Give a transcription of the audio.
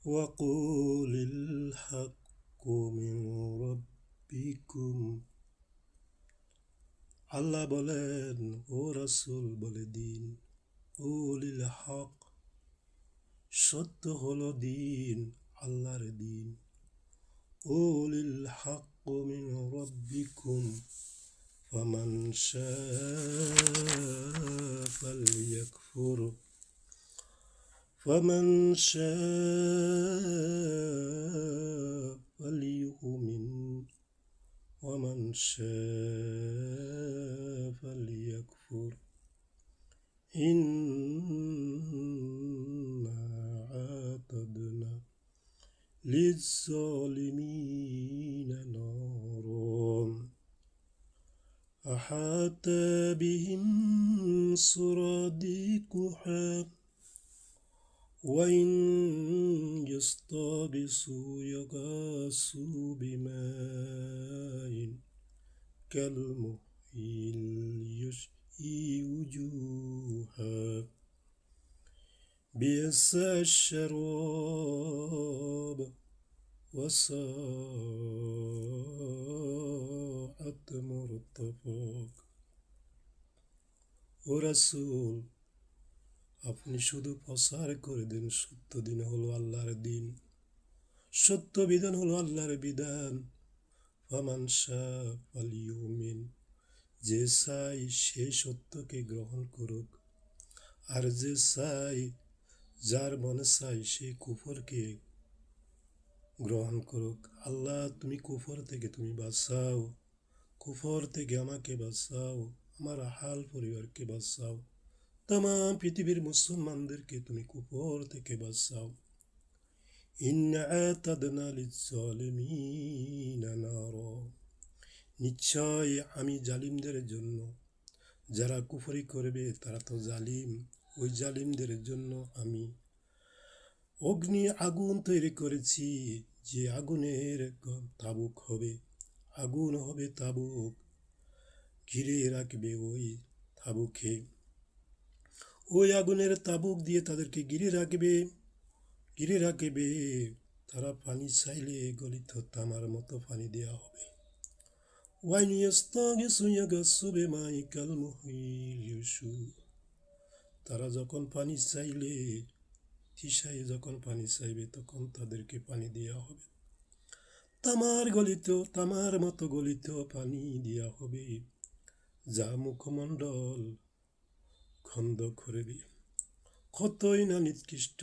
وقول الحق من ربكم আল্লাহ বলেন ও রাসূল বলে দিন কুলিল হক সত্য হলো দিন আল্লাহর দিন কুলিল হক মিন রাব্বিকুম ফামান শাআ ফালইয়াকফুর فمن شاء فليؤمن ومن شاء فليكفر إنا أعتدنا للظالمين نارا أحاط بهم سرادقها وإن يستغيثوا يغاثوا بماء كالمهل يشفي وجوها بئس الشراب وساءت مرتفق ورسول আপনি শুধু প্রচার করে দিন সত্য দিন হলো আল্লাহর দিন সত্য বিধান হলো আল্লাহর বিধান ফামান শাআ ফালইউমিন যে চাই সে সত্যকে গ্রহণ করুক আর যে চাই যার মনে চাই সে কুফরকে গ্রহণ করুক আল্লাহ তুমি কুফর থেকে তুমি বাঁচাও কুফর থেকে আমাকে বাঁচাও আমার হাল পরিবারকে বাঁচাও তাম পৃথিবীর মুসলমানদেরকে তুমি কুফর থেকে বাঁচাও ইন্না আ'তাদনা লিয-যালিমিনা নারা নিশ্চয় আমি জালিমদের জন্য যারা কুফরি করবে তারা তো জালিম ওই জালিমদের জন্য আমি অগ্নি আগুন তৈরি করেছি যে আগুনের তাবুক হবে আগুন হবে তাবুক ঘিরে রাখবে ওই তাবুকে ওই আগুনের তাবুক দিয়ে তাদেরকে ঘিরে রাখবে তারা পানি চাইলে গলিত তামার মতো পানি দেওয়া হবে তারা যখন পানি চাইলে তৃষায় যখন পানি চাইবে তখন তাদেরকে পানি দেওয়া হবে তামার মতো গলিত পানি দেওয়া হবে যা মুখমণ্ডল খন্দ করবে কতই না নিকৃষ্ট